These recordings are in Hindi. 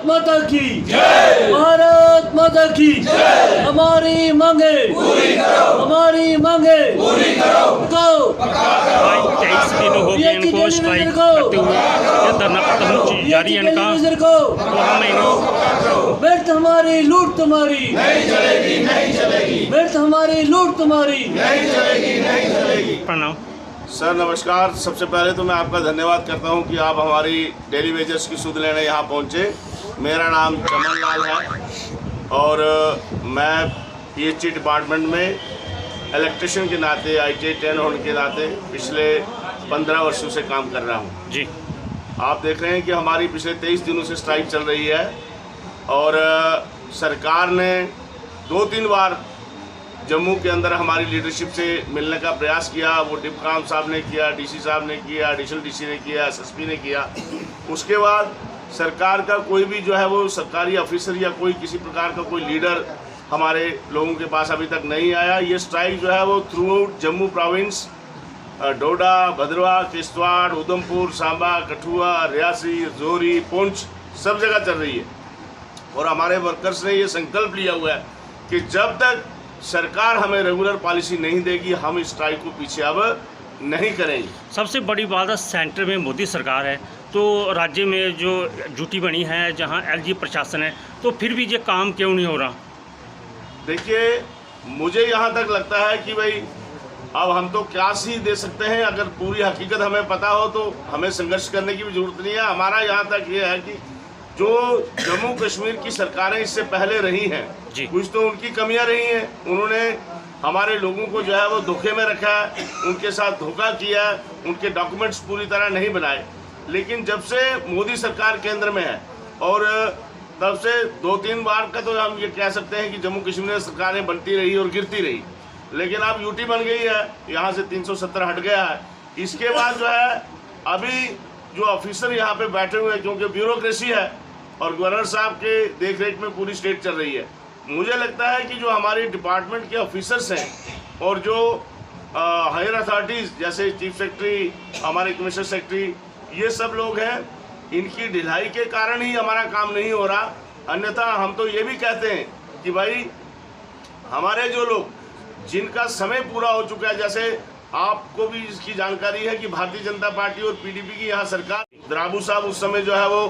माता की जय, भारत माता की जय। हमारी मांगे पूरी करो, हमारी मांगे पूरी करो। 23 दिन हो गए इनको स्ट्राइक करते हुए, ये धरना प्रदर्शन जारी है इनका। तो हम इनको व्यर्थ हमारी लूट तुम्हारी नहीं चलेगी, नहीं चलेगी। व्यर्थ हमारी लूट तुम्हारी नहीं चलेगी, नहीं चलेगी। प्रणाम सर, नमस्कार। सबसे पहले तो मैं आपका धन्यवाद करता हूं कि आप हमारी डेली वेजेस की सुध लेने यहाँ पहुँचे। मेरा नाम चमन लाल है और मैं पीएचई डिपार्टमेंट में इलेक्ट्रिशियन के नाते, ITI ट्रेन होने के नाते पिछले 15 वर्षों से काम कर रहा हूँ जी। आप देख रहे हैं कि हमारी पिछले 23 दिनों से स्ट्राइक चल रही है और सरकार ने 2-3 बार जम्मू के अंदर हमारी लीडरशिप से मिलने का प्रयास किया। वो डिप्काम साहब ने किया, DC साहब ने किया, एडिशनल DC ने किया, SSP ने किया। उसके बाद सरकार का कोई भी जो है वो सरकारी ऑफिसर या कोई किसी प्रकार का कोई लीडर हमारे लोगों के पास अभी तक नहीं आया। ये स्ट्राइक जो है वो थ्रू आउट जम्मू प्रोविंस, डोडा, भद्रवाह, किश्तवाड़, उधमपुर, सांबा, कठुआ, रियासी, जोरी, पुंछ सब जगह चल रही है। और हमारे वर्कर्स ने ये संकल्प लिया हुआ है कि जब तक सरकार हमें रेगुलर पॉलिसी नहीं देगी, हम इस स्ट्राइक को पीछे अब नहीं करेंगे। सबसे बड़ी बात है, सेंटर में मोदी सरकार है तो राज्य में जो ड्यूटी बनी है, जहां LG प्रशासन है, तो फिर भी ये काम क्यों नहीं हो रहा? देखिए, मुझे यहाँ तक लगता है कि भाई अब हम तो क्या ही दे सकते हैं। अगर पूरी हकीकत हमें पता हो तो हमें संघर्ष करने की भी जरूरत नहीं है। हमारा यहाँ तक ये है कि जो जम्मू कश्मीर की सरकारें इससे पहले रही हैं, कुछ तो उनकी कमियां रही हैं। उन्होंने हमारे लोगों को जो है वो धोखे में रखा है, उनके साथ धोखा किया, उनके डॉक्यूमेंट्स पूरी तरह नहीं बनाए। लेकिन जब से मोदी सरकार केंद्र में है और तब से 2-3 बार का तो हम ये कह सकते हैं कि जम्मू कश्मीर में सरकारें बनती रही और गिरती रही। लेकिन अब यूटी बन गई है, यहाँ से 370 हट गया है। इसके बाद जो है अभी जो ऑफिसर यहाँ पे बैठे हुए हैं, क्योंकि ब्यूरोक्रेसी है और गवर्नर साहब के देख रेख में पूरी स्टेट चल रही है, मुझे लगता है कि जो हमारे डिपार्टमेंट के ऑफिसर्स हैं और जो हायर अथॉरिटीज़ जैसे चीफ सेक्रेटरी, हमारे कमिश्नर सेक्रेटरी, ये सब लोग हैं, इनकी ढिलाई के कारण ही हमारा काम नहीं हो रहा। अन्यथा हम तो ये भी कहते हैं कि भाई हमारे जो लोग जिनका समय पूरा हो चुका है, जैसे आपको भी इसकी जानकारी है कि भारतीय जनता पार्टी और PDP की यहाँ सरकार, द्राबू साहब उस समय जो है वो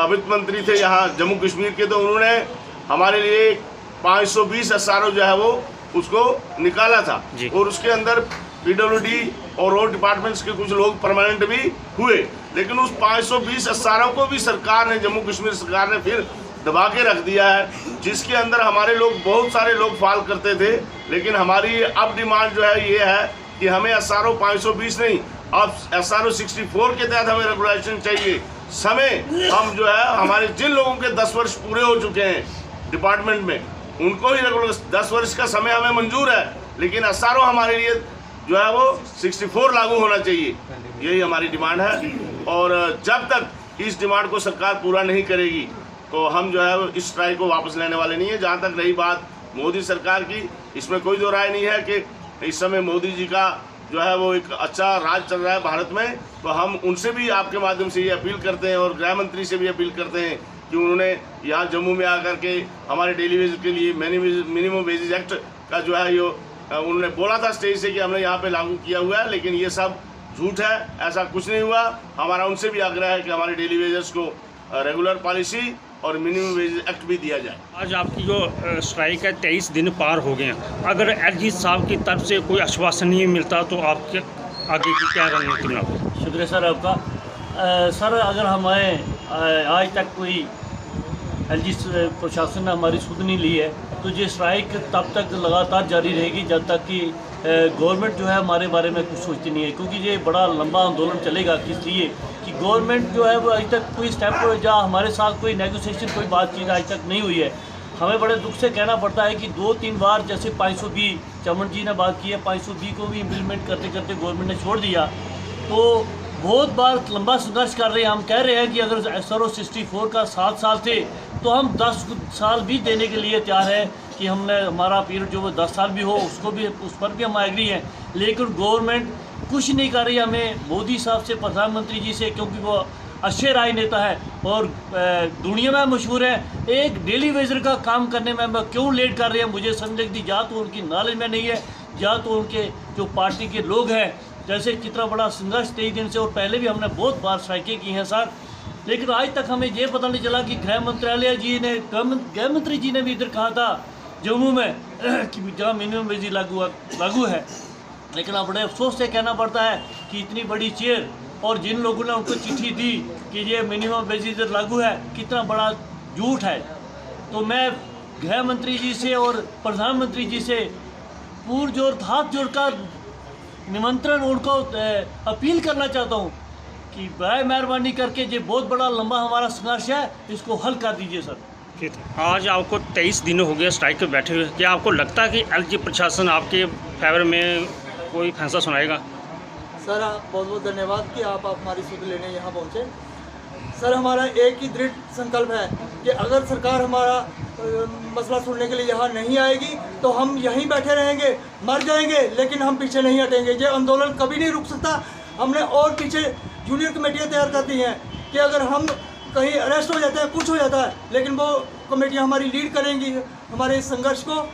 वित्त मंत्री थे यहाँ जम्मू कश्मीर के, तो उन्होंने हमारे लिए 520 SRO जो है वो उसको निकाला था और उसके अंदर PWD और रोड डिपार्टमेंट्स के कुछ लोग परमानेंट भी हुए। लेकिन उस 520 SRO को भी सरकार ने, जम्मू कश्मीर सरकार ने फिर दबा के रख दिया है, जिसके अंदर हमारे लोग, बहुत सारे लोग फाल करते थे। लेकिन हमारी अब डिमांड जो है ये है कि हमें SRO 520 नहीं, अब SRO 64 के तहत हमें रेगुलेशन चाहिए। समय हम जो है हमारे जिन लोगों के 10 वर्ष पूरे हो चुके हैं डिपार्टमेंट में, उनको ही रेगुलर 10 वर्ष का समय हमें मंजूर है, लेकिन SRO हमारे लिए जो है वो 64 लागू होना चाहिए। यही हमारी डिमांड है और जब तक इस डिमांड को सरकार पूरा नहीं करेगी तो हम जो है इस स्ट्राइक को वापस लेने वाले नहीं है। जहाँ तक रही बात मोदी सरकार की, इसमें कोई दो राय नहीं है कि इस समय मोदी जी का जो है वो एक अच्छा राज चल रहा है भारत में। तो हम उनसे भी आपके माध्यम से ये अपील करते हैं और गृह मंत्री से भी अपील करते हैं कि उन्होंने यहाँ जम्मू में आकर के हमारे डेली वेज के लिए मिनिमम वेजेज एक्ट का जो है ये उन्होंने बोला था स्टेज से कि हमने यहाँ पे लागू किया हुआ है, लेकिन ये सब झूठ है, ऐसा कुछ नहीं हुआ। हमारा उनसे भी आग्रह है कि हमारे डेली वेजेस को रेगुलर पॉलिसी और मिनिमम वेज एक्ट भी दिया जाए। आज आपकी जो स्ट्राइक है 23 दिन पार हो गए हैं, अगर LG साहब की तरफ से कोई आश्वासन नहीं मिलता तो आपके आगे की क्या रणनीति बनाओगे? शुक्रिया सर आपका। सर, अगर हमें आज तक कोई LG प्रशासन ने हमारी सुध नहीं ली है तो ये स्ट्राइक तब तक लगातार जारी रहेगी जब तक कि गवर्नमेंट जो है हमारे बारे में कुछ सोचती नहीं है। क्योंकि ये बड़ा लंबा आंदोलन चलेगा, किस लिए कि गवर्नमेंट जो है वो अभी तक कोई स्टेप जहाँ हमारे साथ कोई नेगोशिएशन, कोई बातचीत आज तक नहीं हुई है। हमें बड़े दुख से कहना पड़ता है कि 2-3 बार जैसे 520 चमन जी ने बात की है, 520 को भी इम्प्लीमेंट करते करते गवर्नमेंट ने छोड़ दिया। तो बहुत बार लंबा संघर्ष कर रहे हैं। हम कह रहे हैं कि अगर SRO 64 का 7 साल थे तो हम 10 साल भी देने के लिए तैयार है कि हमने हमारा पीरियड जो वो 10 साल भी हो उसको भी, उस पर भी हम एग्री हैं। लेकिन गवर्नमेंट कुछ नहीं कर रही। हमें मोदी साहब से, प्रधानमंत्री जी से, क्योंकि वो अच्छे राजनेता है और दुनिया में मशहूर है। एक डेली वेजर का काम करने में क्यों लेट कर रहे हैं मुझे समझ लगती, या तो उनकी नॉलेज में नहीं है या तो उनके जो पार्टी के लोग हैं। जैसे कितना बड़ा संघर्ष 23 दिन से, और पहले भी हमने बहुत बार स्ट्राइकें की हैं सर, लेकिन आज तक हमें ये पता नहीं चला कि गृह मंत्रालय जी ने, गृह मंत्री जी ने भी इधर कहा था जम्मू में कि जहाँ मिनिमम वेज लागू है, लेकिन अब बड़े अफसोस से कहना पड़ता है कि इतनी बड़ी चेयर और जिन लोगों ने उनको चिट्ठी दी कि ये मिनिमम वेज इधर लागू है, कितना बड़ा झूठ है। तो मैं गृह मंत्री जी से और प्रधानमंत्री जी से पुरजोर हाथ जोड़कर निमंत्रण उनको अपील करना चाहता हूँ कि बराए मेहरबानी करके ये बहुत बड़ा लंबा हमारा संघर्ष है, इसको हल कर दीजिए सर। ठीक है, आज आपको 23 दिन हो गए स्ट्राइक पे बैठे हुए, क्या आपको लगता है कि एलजी प्रशासन आपके फेवर में कोई फैसला सुनाएगा? सर बहुत बहुत धन्यवाद कि आप हमारी सुध लेने यहाँ पहुँचे। सर हमारा एक ही दृढ़ संकल्प है कि अगर सरकार हमारा मसला सुनने के लिए यहाँ नहीं आएगी तो हम यहीं बैठे रहेंगे, मर जाएंगे, लेकिन हम पीछे नहीं हटेंगे। ये आंदोलन कभी नहीं रुक सकता। हमने और पीछे जूनियर कमेटियाँ तैयार कर दी हैं कि अगर हम कहीं अरेस्ट हो जाते हैं, कुछ हो जाता है, लेकिन वो कमेटियाँ हमारी लीड करेंगी हमारे इस संघर्ष को।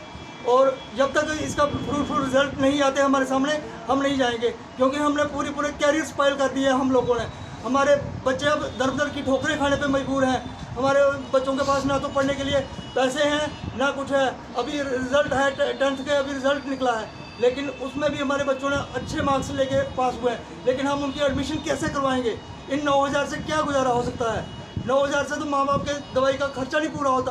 और जब तक इसका फ्रूटफुल रिजल्ट नहीं आते हमारे सामने, हम नहीं जाएंगे, क्योंकि हमने पूरे कैरियर स्पॉइल कर दिए हम लोगों ने। हमारे बच्चे अब दर दर की ठोकरें खाने पे मजबूर हैं। हमारे बच्चों के पास ना तो पढ़ने के लिए पैसे हैं ना कुछ है। अभी रिज़ल्ट है 10th के, अभी रिज़ल्ट निकला है, लेकिन उसमें भी हमारे बच्चों ने अच्छे मार्क्स लेके पास हुए हैं, लेकिन हम उनकी एडमिशन कैसे करवाएंगे? इन 9,000 से क्या गुजारा हो सकता है? 9,000 से तो माँ बाप के दवाई का खर्चा नहीं पूरा होता।